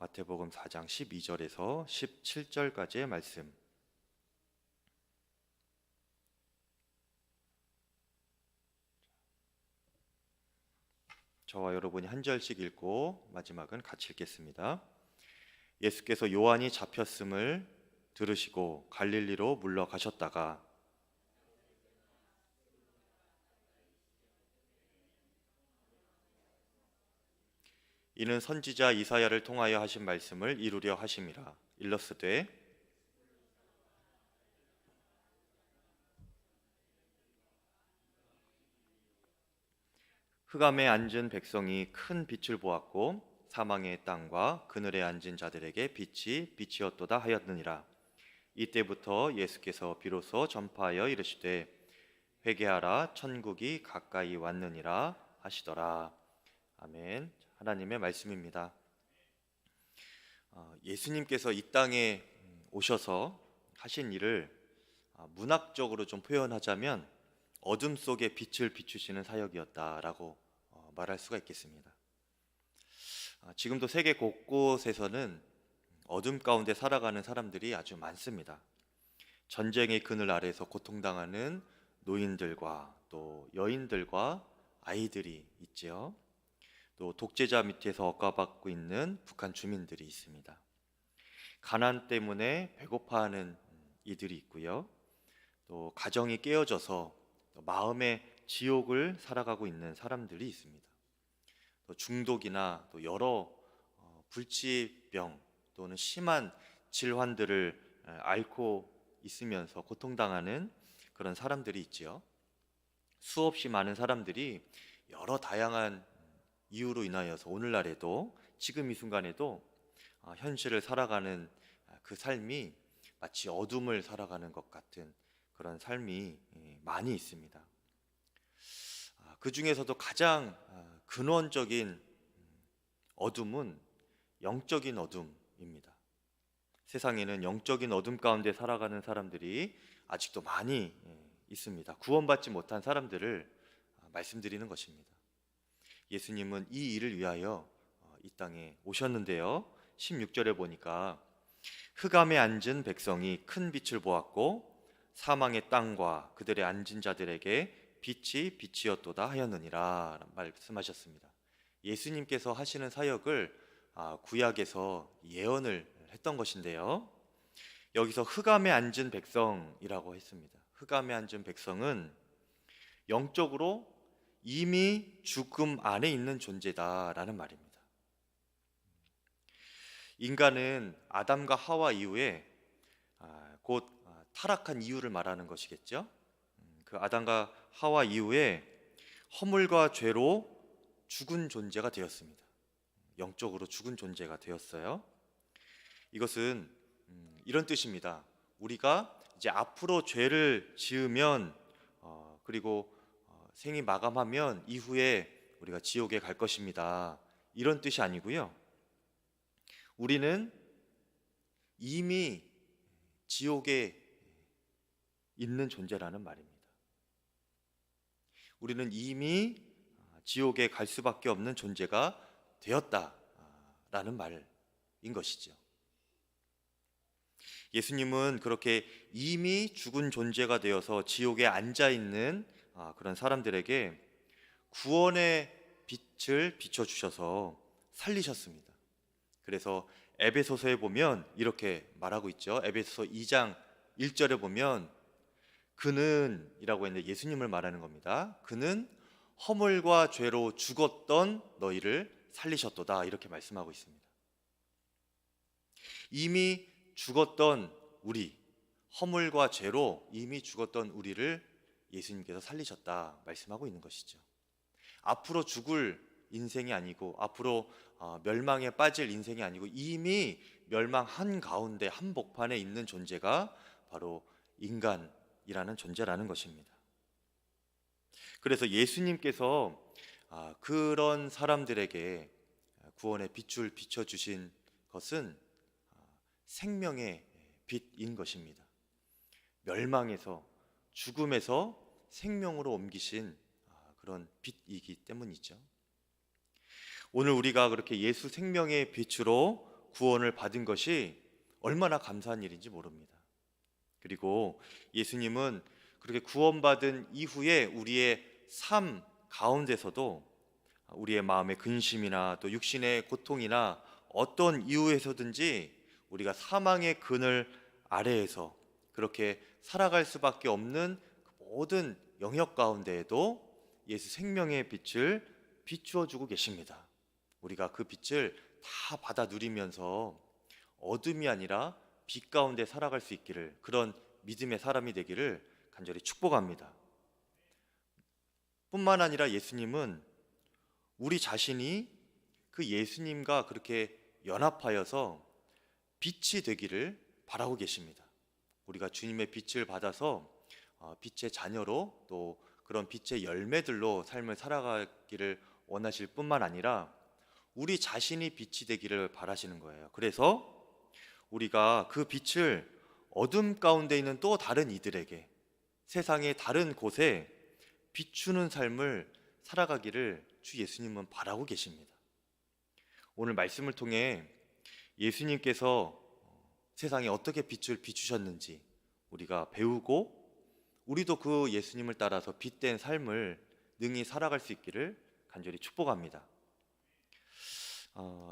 마태복음 4장 12절에서 17절까지의 말씀. 저와 여러분이 한 절씩 읽고 마지막은 같이 읽겠습니다. 예수께서 요한이 잡혔음을 들으시고 갈릴리로 물러가셨다가 이는 선지자 이사야를 통하여 하신 말씀을 이루려 하심이라. 일러스되 흑암에 앉은 백성이 큰 빛을 보았고 사망의 땅과 그늘에 앉은 자들에게 빛이 빛이었도다 하였느니라. 이때부터 예수께서 비로소 전파하여 이르시되 회개하라 천국이 가까이 왔느니라 하시더라. 아멘. 하나님의 말씀입니다. 예수님께서 이 땅에 오셔서 하신 일을 문학적으로 좀 표현하자면 어둠 속에 빛을 비추시는 사역이었다라고 말할 수가 있겠습니다. 지금도 세계 곳곳에서는 어둠 가운데 살아가는 사람들이 아주 많습니다. 전쟁의 그늘 아래서 고통당하는 노인들과 또 여인들과 아이들이 있지요. 또 독재자 밑에서 억압받고 있는 북한 주민들이 있습니다. 가난 때문에 배고파하는 이들이 있고요. 또 가정이 깨어져서 마음의 지옥을 살아가고 있는 사람들이 있습니다. 또 중독이나 또 여러 불치병 또는 심한 질환들을 앓고 있으면서 고통당하는 그런 사람들이 있지요. 수없이 많은 사람들이 여러 다양한 이유로 인하여서 오늘날에도 지금 이 순간에도 현실을 살아가는 그 삶이 마치 어둠을 살아가는 것 같은 그런 삶이 많이 있습니다. 그 중에서도 가장 근원적인 어둠은 영적인 어둠입니다. 세상에는 영적인 어둠 가운데 살아가는 사람들이 아직도 많이 있습니다. 구원받지 못한 사람들을 말씀드리는 것입니다. 예수님은 이 일을 위하여 이 땅에 오셨는데요. 16절에 보니까 흑암에 앉은 백성이 큰 빛을 보았고 사망의 땅과 그들의 앉은 자들에게 빛이 빛이었도다 하였느니라 말씀하셨습니다. 예수님께서 하시는 사역을 구약에서 예언을 했던 것인데요. 여기서 흑암에 앉은 백성이라고 했습니다. 흑암에 앉은 백성은 영적으로 이미 죽음 안에 있는 존재다라는 말입니다. 인간은 아담과 하와 이후에 곧 타락한 이유를 말하는 것이겠죠. 그 아담과 하와 이후에 허물과 죄로 죽은 존재가 되었습니다. 영적으로 죽은 존재가 되었어요. 이것은 이런 뜻입니다. 우리가 이제 앞으로 죄를 지으면 그리고 생이 마감하면 이후에 우리가 지옥에 갈 것입니다. 이런 뜻이 아니고요. 우리는 이미 지옥에 있는 존재라는 말입니다. 우리는 이미 지옥에 갈 수밖에 없는 존재가 되었다라는 말인 것이죠. 예수님은 그렇게 이미 죽은 존재가 되어서 지옥에 앉아 있는 그런 사람들에게 구원의 빛을 비춰주셔서 살리셨습니다. 그래서 에베소서에 보면 이렇게 말하고 있죠. 에베소서 2장 1절에 보면 그는 이라고 했는데 예수님을 말하는 겁니다. 그는 허물과 죄로 죽었던 너희를 살리셨도다 이렇게 말씀하고 있습니다. 이미 죽었던 우리, 허물과 죄로 이미 죽었던 우리를 예수님께서 살리셨다 말씀하고 있는 것이죠. 앞으로 죽을 인생이 아니고 앞으로 멸망에 빠질 인생이 아니고 이미 멸망한 가운데 한복판에 있는 존재가 바로 인간이라는 존재라는 것입니다. 그래서 예수님께서 그런 사람들에게 구원의 빛을 비춰주신 것은 생명의 빛인 것입니다. 멸망에서 죽음에서 생명으로 옮기신 그런 빛이기 때문이죠. 오늘 우리가 그렇게 예수 생명의 빛으로 구원을 받은 것이 얼마나 감사한 일인지 모릅니다. 그리고 예수님은 그렇게 구원받은 이후에 우리의 삶 가운데서도 우리의 마음의 근심이나 또 육신의 고통이나 어떤 이유에서든지 우리가 사망의 그늘 아래에서 그렇게 살아갈 수밖에 없는 그 모든 영역 가운데에도 예수 생명의 빛을 비추어 주고 계십니다. 우리가 그 빛을 다 받아 누리면서 어둠이 아니라 빛 가운데 살아갈 수 있기를, 그런 믿음의 사람이 되기를 간절히 축복합니다. 뿐만 아니라 예수님은 우리 자신이 그 예수님과 그렇게 연합하여서 빛이 되기를 바라고 계십니다. 우리가 주님의 빛을 받아서 빛의 자녀로 또 그런 빛의 열매들로 삶을 살아가기를 원하실 뿐만 아니라 우리 자신이 빛이 되기를 바라시는 거예요. 그래서 우리가 그 빛을 어둠 가운데 있는 또 다른 이들에게, 세상의 다른 곳에 비추는 삶을 살아가기를 주 예수님은 바라고 계십니다. 오늘 말씀을 통해 예수님께서 세상에 어떻게 빛을 비추셨는지 우리가 배우고 우리도 그 예수님을 따라서 빛된 삶을 능히 살아갈 수 있기를 간절히 축복합니다.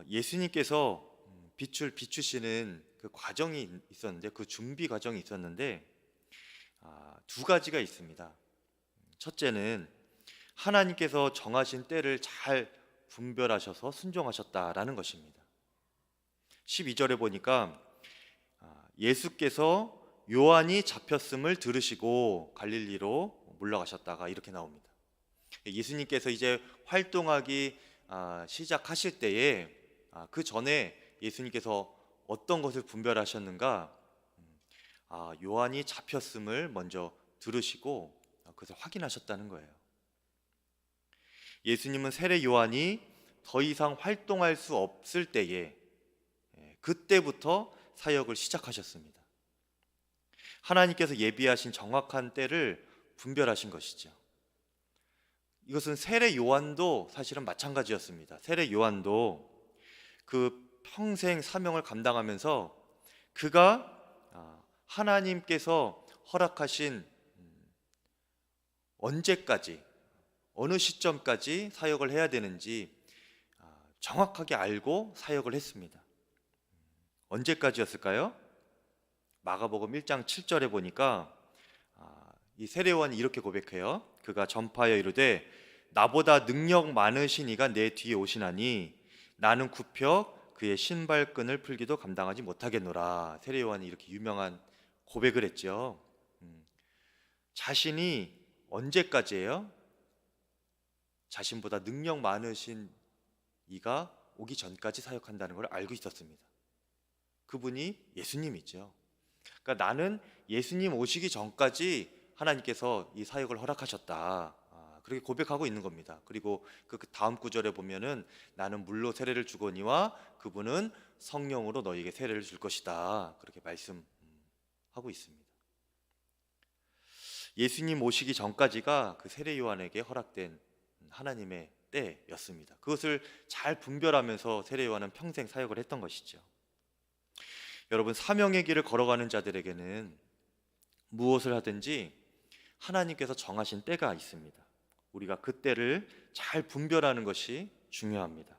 예수님께서 빛을 비추시는 그 과정이 있었는데, 그 준비 과정이 있었는데 두 가지가 있습니다. 첫째는 하나님께서 정하신 때를 잘 분별하셔서 순종하셨다라는 것입니다. 12절에 보니까 예수께서 요한이 잡혔음을 들으시고 갈릴리로 물러가셨다가 이렇게 나옵니다. 예수님께서 이제 활동하기 시작하실 때에 그 전에 예수님께서 어떤 것을 분별하셨는가? 요한이 잡혔음을 먼저 들으시고 그것을 확인하셨다는 거예요. 예수님은 세례 요한이 더 이상 활동할 수 없을 때에 그때부터 사역을 시작하셨습니다. 하나님께서 예비하신 정확한 때를 분별하신 것이죠. 이것은 세례 요한도 사실은 마찬가지였습니다. 세례 요한도 그 평생 사명을 감당하면서 그가 하나님께서 허락하신 언제까지, 어느 시점까지 사역을 해야 되는지 정확하게 알고 사역을 했습니다. 언제까지였을까요? 마가복음 1장 7절에 보니까 이 세례요한이 이렇게 고백해요. 그가 전파하여 이르되 나보다 능력 많으신 이가 내 뒤에 오시나니 나는 굽혀 그의 신발끈을 풀기도 감당하지 못하겠노라. 세례요한이 이렇게 유명한 고백을 했죠. 자신이 언제까지예요? 자신보다 능력 많으신 이가 오기 전까지 사역한다는 걸 알고 있었습니다. 그분이 예수님이죠. 그러니까 나는 예수님 오시기 전까지 하나님께서 이 사역을 허락하셨다, 그렇게 고백하고 있는 겁니다. 그리고 그 다음 구절에 보면은 나는 물로 세례를 주거니와 그분은 성령으로 너희에게 세례를 줄 것이다, 그렇게 말씀하고 있습니다. 예수님 오시기 전까지가 그 세례 요한에게 허락된 하나님의 때였습니다. 그것을 잘 분별하면서 세례 요한은 평생 사역을 했던 것이죠. 여러분, 사명의 길을 걸어가는 자들에게는 무엇을 하든지 하나님께서 정하신 때가 있습니다. 우리가 그 때를 잘 분별하는 것이 중요합니다.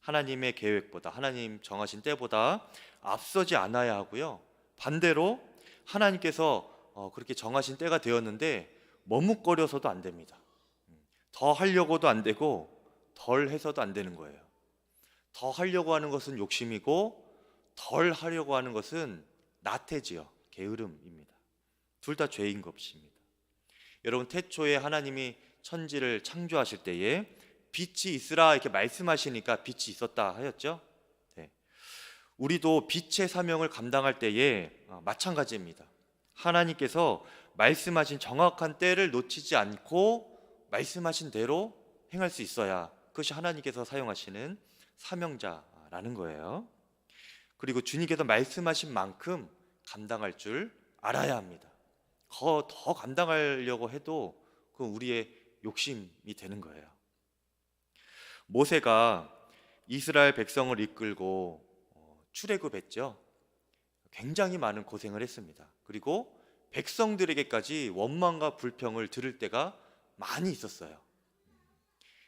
하나님의 계획보다, 하나님 정하신 때보다 앞서지 않아야 하고요. 반대로 하나님께서 그렇게 정하신 때가 되었는데 머뭇거려서도 안 됩니다. 더 하려고도 안 되고 덜 해서도 안 되는 거예요. 더 하려고 하는 것은 욕심이고 덜 하려고 하는 것은 나태지요, 게으름입니다. 둘 다 죄인 것입니다. 여러분, 태초에 하나님이 천지를 창조하실 때에 빛이 있으라 이렇게 말씀하시니까 빛이 있었다 하였죠. 네. 우리도 빛의 사명을 감당할 때에 마찬가지입니다. 하나님께서 말씀하신 정확한 때를 놓치지 않고 말씀하신 대로 행할 수 있어야 그것이 하나님께서 사용하시는 사명자라는 거예요. 그리고 주님께서 말씀하신 만큼 감당할 줄 알아야 합니다. 더 감당하려고 해도 그건 우리의 욕심이 되는 거예요. 모세가 이스라엘 백성을 이끌고 출애굽했죠. 굉장히 많은 고생을 했습니다. 그리고 백성들에게까지 원망과 불평을 들을 때가 많이 있었어요.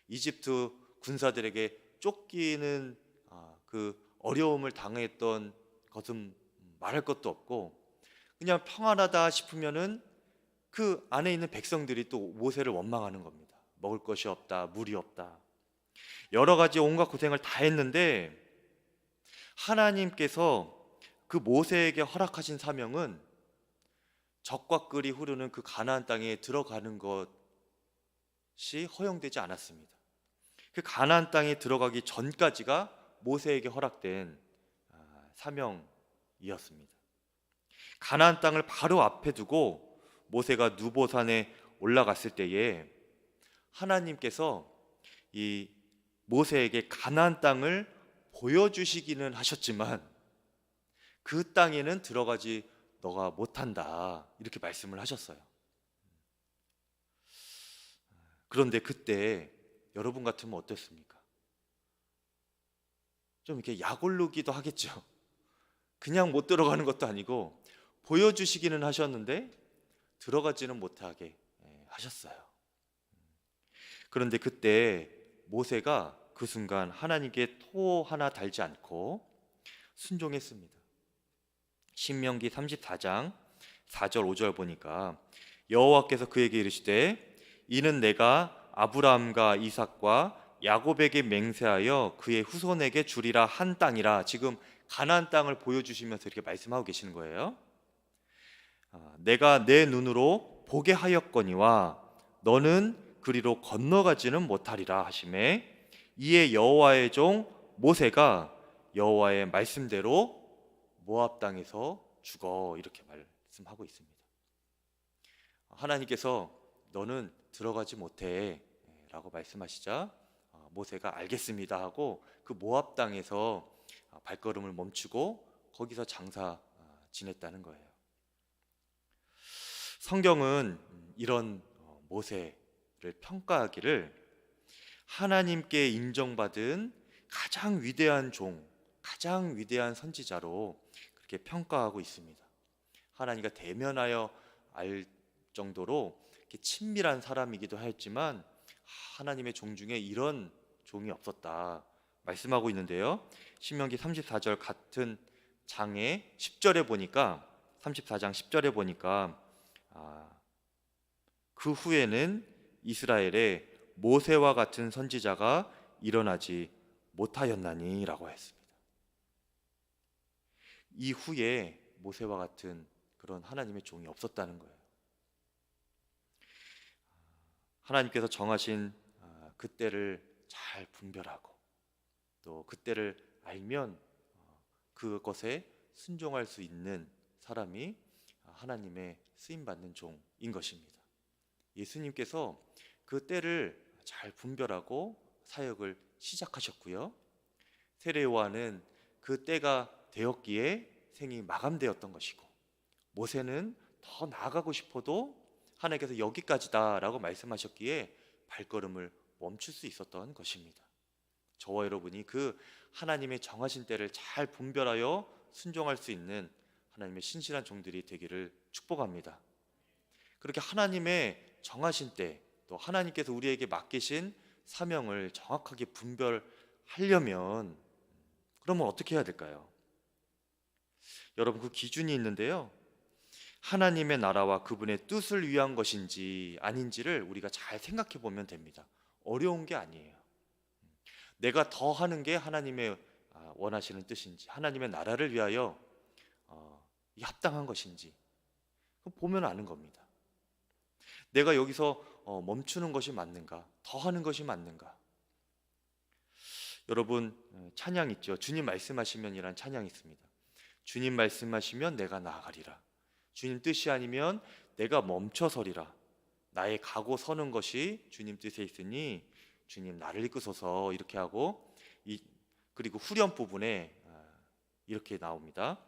이집트 군사들에게 쫓기는 그 어려움을 당했던 것은 말할 것도 없고, 그냥 평안하다 싶으면은 그 안에 있는 백성들이 또 모세를 원망하는 겁니다. 먹을 것이 없다, 물이 없다, 여러 가지 온갖 고생을 다 했는데 하나님께서 그 모세에게 허락하신 사명은 적과 꿀이 흐르는 그 가나안 땅에 들어가는 것이 허용되지 않았습니다. 그 가나안 땅에 들어가기 전까지가 모세에게 허락된 사명이었습니다. 가나안 땅을 바로 앞에 두고 모세가 누보산에 올라갔을 때에 하나님께서 이 모세에게 가나안 땅을 보여주시기는 하셨지만 그 땅에는 들어가지 너가 못한다, 이렇게 말씀을 하셨어요. 그런데 그때 여러분 같으면 어땠습니까? 좀 이렇게 약올르기도 하겠죠. 그냥 못 들어가는 것도 아니고 보여주시기는 하셨는데 들어가지는 못하게 하셨어요. 그런데 그때 모세가 그 순간 하나님께 토 하나 달지 않고 순종했습니다. 신명기 34장 4절 5절 보니까 여호와께서 그에게 이르시되 이는 내가 아브라함과 이삭과 야곱에게 맹세하여 그의 후손에게 주리라 한 땅이라. 지금 가나안 땅을 보여주시면서 이렇게 말씀하고 계시는 거예요. 내가 내 눈으로 보게 하였거니와 너는 그리로 건너가지는 못하리라 하시매 이에 여호와의 종 모세가 여호와의 말씀대로 모압 땅에서 죽어, 이렇게 말씀하고 있습니다. 하나님께서 너는 들어가지 못해 라고 말씀하시자 모세가 알겠습니다 하고 그 모압 땅에서 발걸음을 멈추고 거기서 장사 지냈다는 거예요. 성경은 이런 모세를 평가하기를 하나님께 인정받은 가장 위대한 종, 가장 위대한 선지자로 그렇게 평가하고 있습니다. 하나님과 대면하여 알 정도로 이렇게 친밀한 사람이기도 했지만 하나님의 종 중에 이런 종이 없었다 말씀하고 있는데요. 신명기 34절 같은 장의 10절에 보니까 34장 10절에 보니까 그 후에는 이스라엘에 모세와 같은 선지자가 일어나지 못하였나니 라고 했습니다. 이후에 모세와 같은 그런 하나님의 종이 없었다는 거예요. 하나님께서 정하신 그때를 잘 분별하고 또 그때를 알면 그것에 순종할 수 있는 사람이 하나님의 쓰임받는 종인 것입니다. 예수님께서 그 때를 잘 분별하고 사역을 시작하셨고요. 세례 요한은 그 때가 되었기에 생이 마감되었던 것이고, 모세는 더 나아가고 싶어도 하나님께서 여기까지다라고 말씀하셨기에 발걸음을 멈출 수 있었던 것입니다. 저와 여러분이 그 하나님의 정하신 때를 잘 분별하여 순종할 수 있는 하나님의 신실한 종들이 되기를 축복합니다. 그렇게 하나님의 정하신 때, 또 하나님께서 우리에게 맡기신 사명을 정확하게 분별하려면 그러면 어떻게 해야 될까요? 여러분, 그 기준이 있는데요, 하나님의 나라와 그분의 뜻을 위한 것인지 아닌지를 우리가 잘 생각해 보면 됩니다. 어려운 게 아니에요. 내가 더 하는 게 하나님의 원하시는 뜻인지, 하나님의 나라를 위하여 합당한 것인지 보면 아는 겁니다. 내가 여기서 멈추는 것이 맞는가, 더 하는 것이 맞는가. 여러분, 찬양 있죠. 주님 말씀하시면이란 찬양이 있습니다. 주님 말씀하시면 내가 나아가리라. 주님 뜻이 아니면 내가 멈춰서리라. 나의 가고 서는 것이 주님 뜻에 있으니 주님 나를 이끄소서, 이렇게 하고, 그리고 후렴 부분에 이렇게 나옵니다.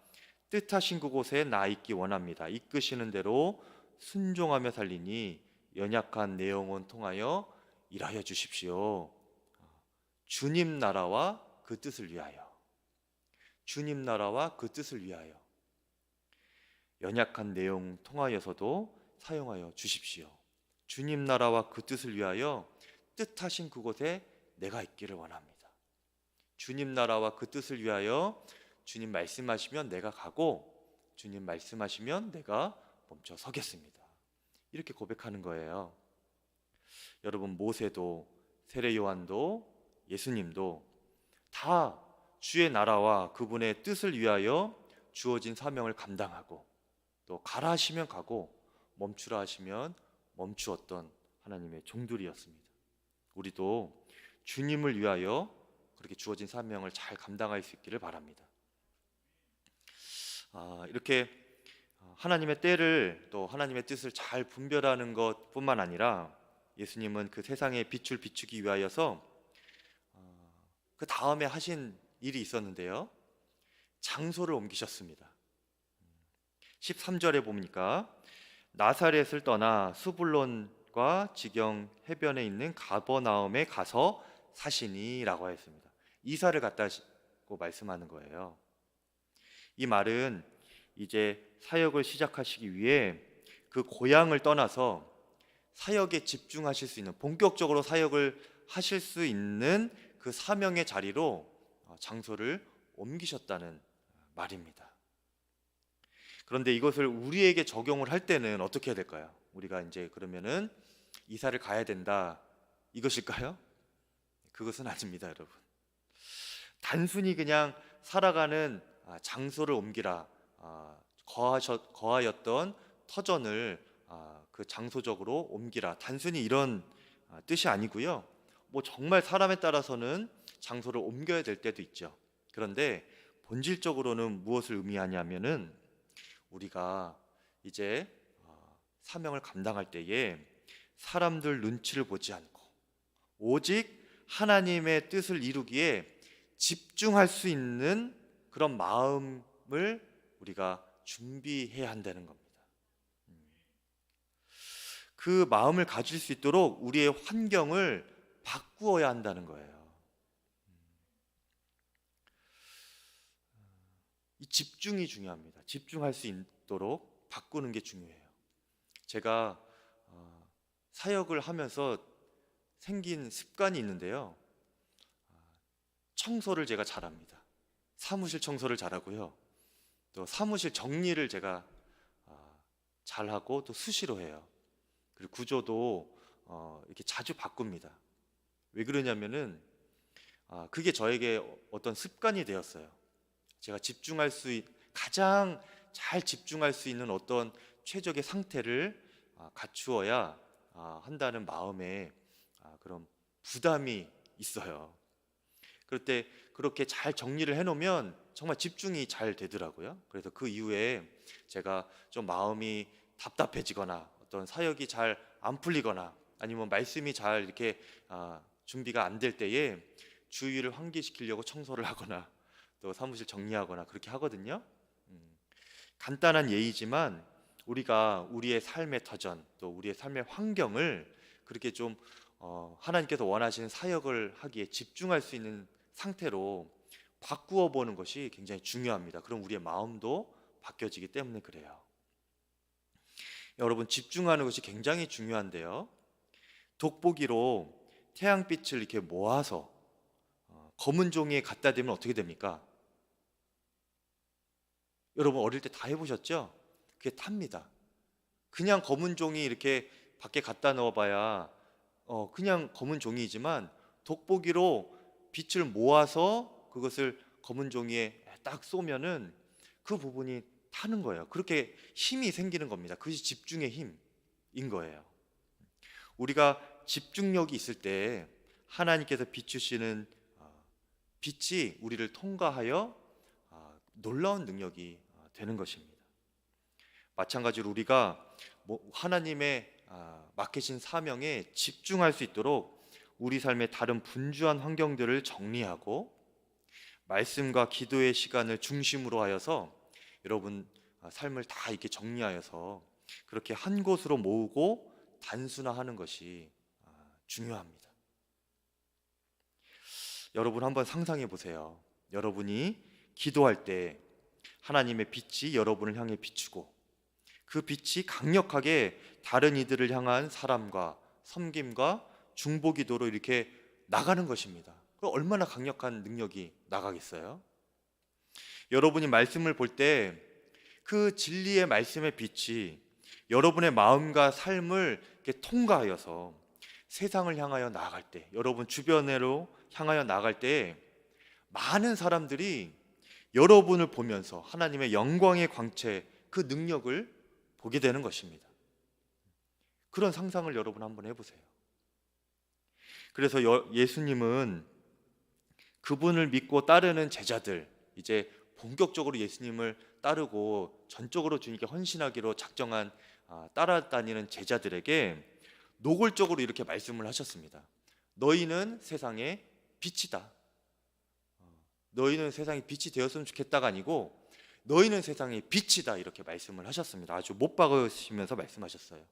뜻하신 그곳에 나 있기 원합니다. 이끄시는 대로 순종하며 살리니 연약한 내 영혼 통하여 일하여 주십시오. 주님 나라와 그 뜻을 위하여, 주님 나라와 그 뜻을 위하여 연약한 내용 통하여서도 사용하여 주십시오. 주님 나라와 그 뜻을 위하여 뜻하신 그곳에 내가 있기를 원합니다. 주님 나라와 그 뜻을 위하여 주님 말씀하시면 내가 가고 주님 말씀하시면 내가 멈춰 서겠습니다. 이렇게 고백하는 거예요. 여러분, 모세도 세례 요한도 예수님도 다 주의 나라와 그분의 뜻을 위하여 주어진 사명을 감당하고 또 가라 하시면 가고 멈추라 하시면 멈추었던 하나님의 종들이었습니다. 우리도 주님을 위하여 그렇게 주어진 사명을 잘 감당할 수 있기를 바랍니다. 이렇게 하나님의 때를 또 하나님의 뜻을 잘 분별하는 것뿐만 아니라 예수님은 그 세상의 빛을 비추기 위하여서 그 다음에 하신 일이 있었는데요, 장소를 옮기셨습니다. 13절에 보니까 나사렛을 떠나 수불론과 지경 해변에 있는 가버나움에 가서 사시니라고 하였습니다. 이사를 갔다고 말씀하는 거예요. 이 말은 이제 사역을 시작하시기 위해 그 고향을 떠나서 사역에 집중하실 수 있는, 본격적으로 사역을 하실 수 있는 그 사명의 자리로 장소를 옮기셨다는 말입니다. 그런데 이것을 우리에게 적용을 할 때는 어떻게 해야 될까요? 우리가 이제 그러면은 이사를 가야 된다, 이것일까요? 그것은 아닙니다, 여러분. 단순히 그냥 살아가는 장소를 옮기라, 거하였던 터전을 그 장소적으로 옮기라, 단순히 이런 뜻이 아니고요. 뭐 정말 사람에 따라서는 장소를 옮겨야 될 때도 있죠. 그런데 본질적으로는 무엇을 의미하냐면은 우리가 이제 사명을 감당할 때에 사람들 눈치를 보지 않고 오직 하나님의 뜻을 이루기에 집중할 수 있는 그런 마음을 우리가 준비해야 한다는 겁니다. 그 마음을 가질 수 있도록 우리의 환경을 바꾸어야 한다는 거예요. 이 집중이 중요합니다. 집중할 수 있도록 바꾸는 게 중요해요. 제가 사역을 하면서 생긴 습관이 있는데요, 청소를 제가 잘합니다. 사무실 청소를 잘하고요, 또 사무실 정리를 제가 잘하고 또 수시로 해요. 그리고 구조도 이렇게 자주 바꿉니다. 왜 그러냐면은 그게 저에게 어떤 습관이 되었어요. 제가 가장 잘 집중할 수 있는 어떤 최적의 상태를 갖추어야 한다는 마음에 그런 부담이 있어요. 그럴 때 그렇게 잘 정리를 해놓으면 정말 집중이 잘 되더라고요. 그래서 그 이후에 제가 좀 마음이 답답해지거나 어떤 사역이 잘 안 풀리거나 아니면 말씀이 잘 이렇게 준비가 안 될 때에 주위를 환기시키려고 청소를 하거나 또 사무실 정리하거나 그렇게 하거든요. 간단한 예이지만 우리가 우리의 삶의 터전 또 우리의 삶의 환경을 그렇게 좀 하나님께서 원하시는 사역을 하기에 집중할 수 있는 상태로 바꾸어 보는 것이 굉장히 중요합니다. 그럼 우리의 마음도 바뀌어지기 때문에 그래요. 여러분, 집중하는 것이 굉장히 중요한데요, 돋보기로 태양빛을 이렇게 모아서 검은 종이에 갖다 대면 어떻게 됩니까? 여러분 어릴 때 다 해보셨죠? 그게 탑니다. 그냥 검은 종이 이렇게 밖에 갖다 넣어봐야 그냥 검은 종이지만 돋보기로 빛을 모아서 그것을 검은 종이에 딱 쏘면은 그 부분이 타는 거예요. 그렇게 힘이 생기는 겁니다. 그것이 집중의 힘인 거예요. 우리가 집중력이 있을 때 하나님께서 비추시는 빛이 우리를 통과하여 놀라운 능력이 되는 것입니다. 마찬가지로 우리가 하나님의 맡기신 사명에 집중할 수 있도록 우리 삶의 다른 분주한 환경들을 정리하고 말씀과 기도의 시간을 중심으로 하여서 여러분 삶을 다 이렇게 정리하여서 그렇게 한 곳으로 모으고 단순화하는 것이 중요합니다. 여러분 한번 상상해 보세요. 여러분이 기도할 때 하나님의 빛이 여러분을 향해 비추고 그 빛이 강력하게 다른 이들을 향한 사람과 섬김과 중보기도로 이렇게 나가는 것입니다. 그럼 얼마나 강력한 능력이 나가겠어요? 여러분이 말씀을 볼 때 그 진리의 말씀의 빛이 여러분의 마음과 삶을 이렇게 통과하여서 세상을 향하여 나아갈 때, 여러분 주변으로 향하여 나아갈 때 많은 사람들이 여러분을 보면서 하나님의 영광의 광채, 그 능력을 보게 되는 것입니다. 그런 상상을 여러분 한번 해보세요. 그래서 예수님은 그분을 믿고 따르는 제자들, 이제 본격적으로 예수님을 따르고 전적으로 주님께 헌신하기로 작정한 따라다니는 제자들에게 노골적으로 이렇게 말씀을 하셨습니다. 너희는 세상의 빛이다. 너희는 세상의 빛이 되었으면 좋겠다가 아니고 너희는 세상의 빛이다, 이렇게 말씀을 하셨습니다. 아주 못 박으시면서 말씀하셨어요.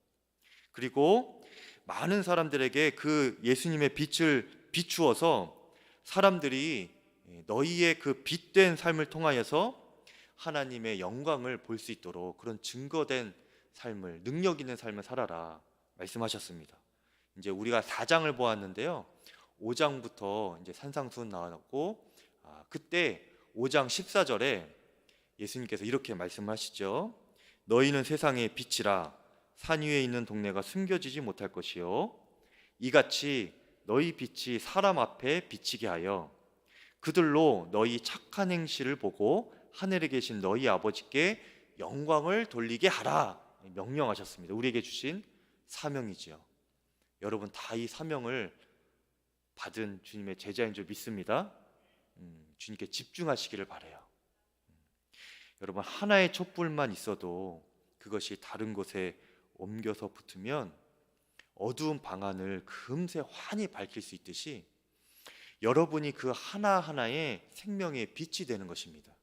그리고 많은 사람들에게 그 예수님의 빛을 비추어서 사람들이 너희의 그 빛된 삶을 통하여서 하나님의 영광을 볼 수 있도록 그런 증거된 삶을, 능력 있는 삶을 살아라 말씀하셨습니다. 이제 우리가 4장을 보았는데요, 5장부터 이제 산상수훈 나왔고, 그때 5장 14절에 예수님께서 이렇게 말씀하시죠. 너희는 세상의 빛이라. 산 위에 있는 동네가 숨겨지지 못할 것이요, 이같이 너희 빛이 사람 앞에 비치게 하여 그들로 너희 착한 행실을 보고 하늘에 계신 너희 아버지께 영광을 돌리게 하라 명령하셨습니다. 우리에게 주신 사명이지요. 여러분 다 이 사명을 받은 주님의 제자인 줄 믿습니다. 주님께 집중하시기를 바라요. 여러분 하나의 촛불만 있어도 그것이 다른 곳에 옮겨서 붙으면 어두운 방안을 금세 환히 밝힐 수 있듯이 여러분이 그 하나하나의 생명의 빛이 되는 것입니다.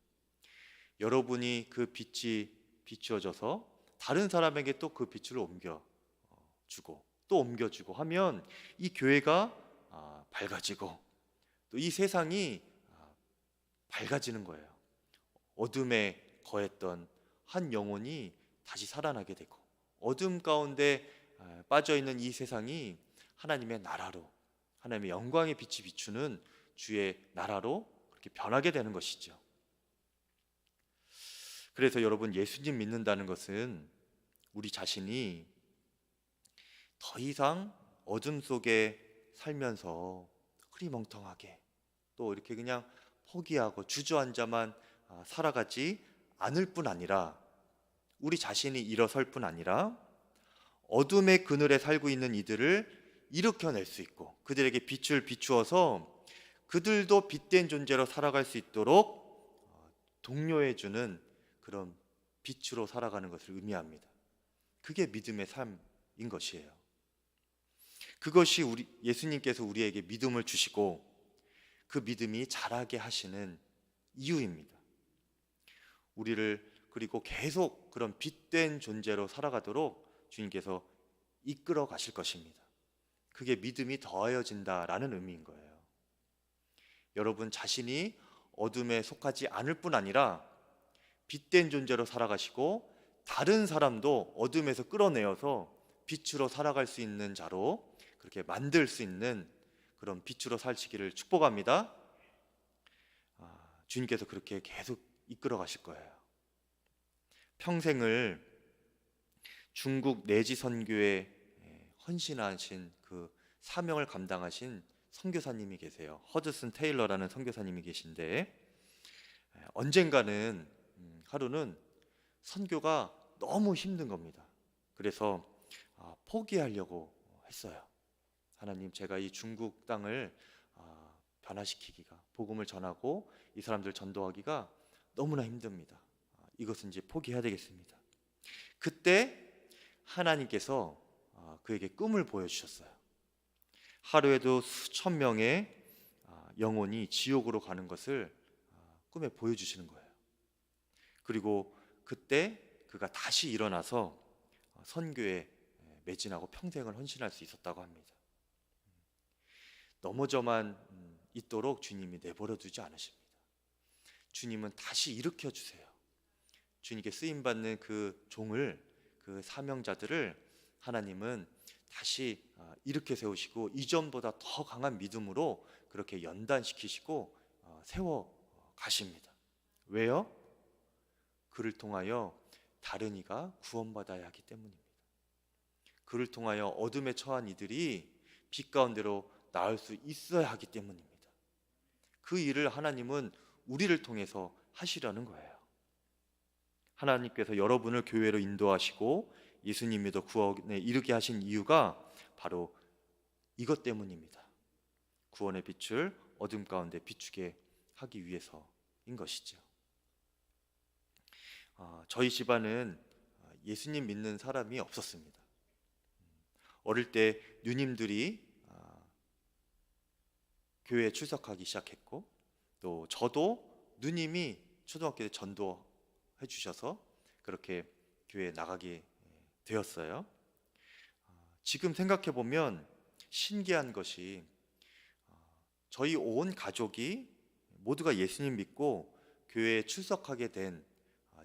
여러분이 그 빛이 비추어져서 다른 사람에게 또 그 빛을 옮겨주고 또 옮겨주고 하면 이 교회가 밝아지고 또 이 세상이 밝아지는 거예요. 어둠에 거했던 한 영혼이 다시 살아나게 되고 어둠 가운데 빠져있는 이 세상이 하나님의 나라로, 하나님의 영광의 빛이 비추는 주의 나라로 그렇게 변하게 되는 것이죠. 그래서 여러분 예수님 믿는다는 것은 우리 자신이 더 이상 어둠 속에 살면서 흐리멍텅하게 또 이렇게 그냥 포기하고 주저앉아만 살아가지 않을 뿐 아니라, 우리 자신이 일어설 뿐 아니라 어둠의 그늘에 살고 있는 이들을 일으켜낼 수 있고 그들에게 빛을 비추어서 그들도 빛된 존재로 살아갈 수 있도록 독려해주는 그런 빛으로 살아가는 것을 의미합니다. 그게 믿음의 삶인 것이에요. 그것이 예수님께서 우리에게 믿음을 주시고 그 믿음이 자라게 하시는 이유입니다. 우리를 그리고 계속 그런 빛된 존재로 살아가도록 주님께서 이끌어 가실 것입니다. 그게 믿음이 더하여진다라는 의미인 거예요. 여러분 자신이 어둠에 속하지 않을 뿐 아니라 빛된 존재로 살아가시고 다른 사람도 어둠에서 끌어내어서 빛으로 살아갈 수 있는 자로 그렇게 만들 수 있는 그런 빛으로 사시기를 축복합니다. 주님께서 그렇게 계속 이끌어 가실 거예요. 평생을 중국 내지 선교에 헌신하신 그 사명을 감당하신 선교사님이 계세요. 허드슨 테일러라는 선교사님이 계신데 언젠가는 하루는 선교가 너무 힘든 겁니다. 그래서 포기하려고 했어요. 하나님, 제가 이 중국 땅을 변화시키기가, 복음을 전하고 이 사람들 전도하기가 너무나 힘듭니다. 이것은 이제 포기해야 되겠습니다. 그때 하나님께서 그에게 꿈을 보여주셨어요. 하루에도 수천 명의 영혼이 지옥으로 가는 것을 꿈에 보여주시는 거예요. 그리고 그때 그가 다시 일어나서 선교에 매진하고 평생을 헌신할 수 있었다고 합니다. 넘어져만 있도록 주님이 내버려 두지 않으십니다. 주님은 다시 일으켜 주세요. 주님께 쓰임 받는 그 종을, 그 사명자들을 하나님은 다시 일으켜 세우시고 이전보다 더 강한 믿음으로 그렇게 연단시키시고 세워 가십니다. 왜요? 그를 통하여 다른 이가 구원받아야 하기 때문입니다. 그를 통하여 어둠에 처한 이들이 빛 가운데로 나올 수 있어야 하기 때문입니다. 그 일을 하나님은 우리를 통해서 하시려는 거예요. 하나님께서 여러분을 교회로 인도하시고 예수님 믿어 구원에 이르게 하신 이유가 바로 이것 때문입니다. 구원의 빛을 어둠 가운데 비추게 하기 위해서인 것이죠. 저희 집안은 예수님 믿는 사람이 없었습니다. 어릴 때 누님들이 교회에 출석하기 시작했고, 또 저도 누님이 초등학교 때 전도해 주셔서 그렇게 교회에 나가게 되었어요. 지금 생각해 보면 신기한 것이 저희 온 가족이 모두가 예수님 믿고 교회에 출석하게 된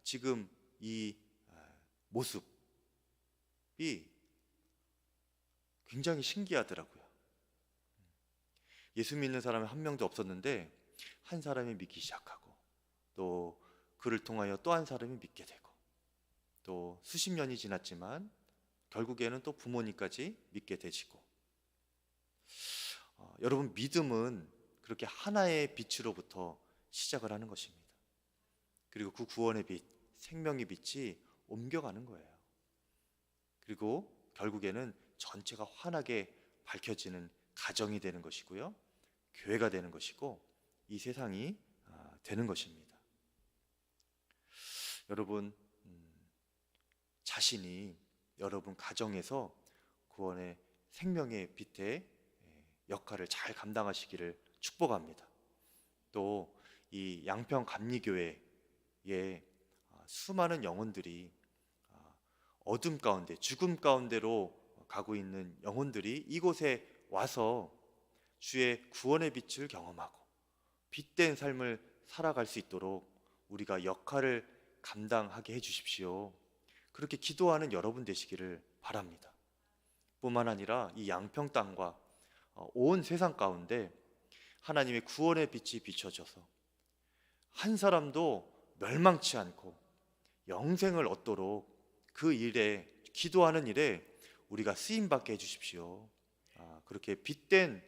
지금 이 모습이 굉장히 신기하더라고요. 예수 믿는 사람이 한 명도 없었는데 한 사람이 믿기 시작하고, 또 그를 통하여 또 한 사람이 믿게 되고, 또 수십 년이 지났지만 결국에는 또 부모님까지 믿게 되시고, 여러분, 믿음은 그렇게 하나의 빛으로부터 시작을 하는 것입니다. 그리고 그 구원의 빛, 생명의 빛이 옮겨가는 거예요. 그리고 결국에는 전체가 환하게 밝혀지는 가정이 되는 것이고요, 교회가 되는 것이고, 이 세상이 되는 것입니다. 여러분, 자신이 여러분 가정에서 구원의 생명의 빛의 역할을 잘 감당하시기를 축복합니다. 또 이 양평 감리교회에 수많은 영혼들이 어둠 가운데, 죽음 가운데로 가고 있는 영혼들이 이곳에 와서 주의 구원의 빛을 경험하고 빛된 삶을 살아갈 수 있도록 우리가 역할을 감당하게 해주십시오. 그렇게 기도하는 여러분 되시기를 바랍니다. 뿐만 아니라 이 양평 땅과 온 세상 가운데 하나님의 구원의 빛이 비춰져서 한 사람도 멸망치 않고 영생을 얻도록 그 일에, 기도하는 일에 우리가 쓰임받게 해주십시오. 그렇게 빛된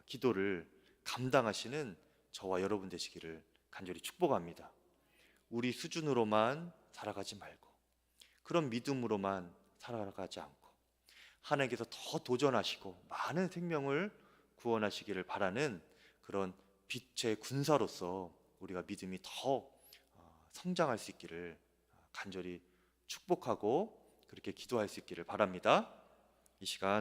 기도를 감당하시는 저와 여러분 되시기를 간절히 축복합니다. 우리 수준으로만 살아가지 말고, 그런 믿음으로만 살아가지 않고 하나님께서 더 도전하시고 많은 생명을 구원하시기를 바라는 그런 빛의 군사로서 우리가 믿음이 더 성장할 수 있기를 간절히 축복하고 그렇게 기도할 수 있기를 바랍니다. 이 시간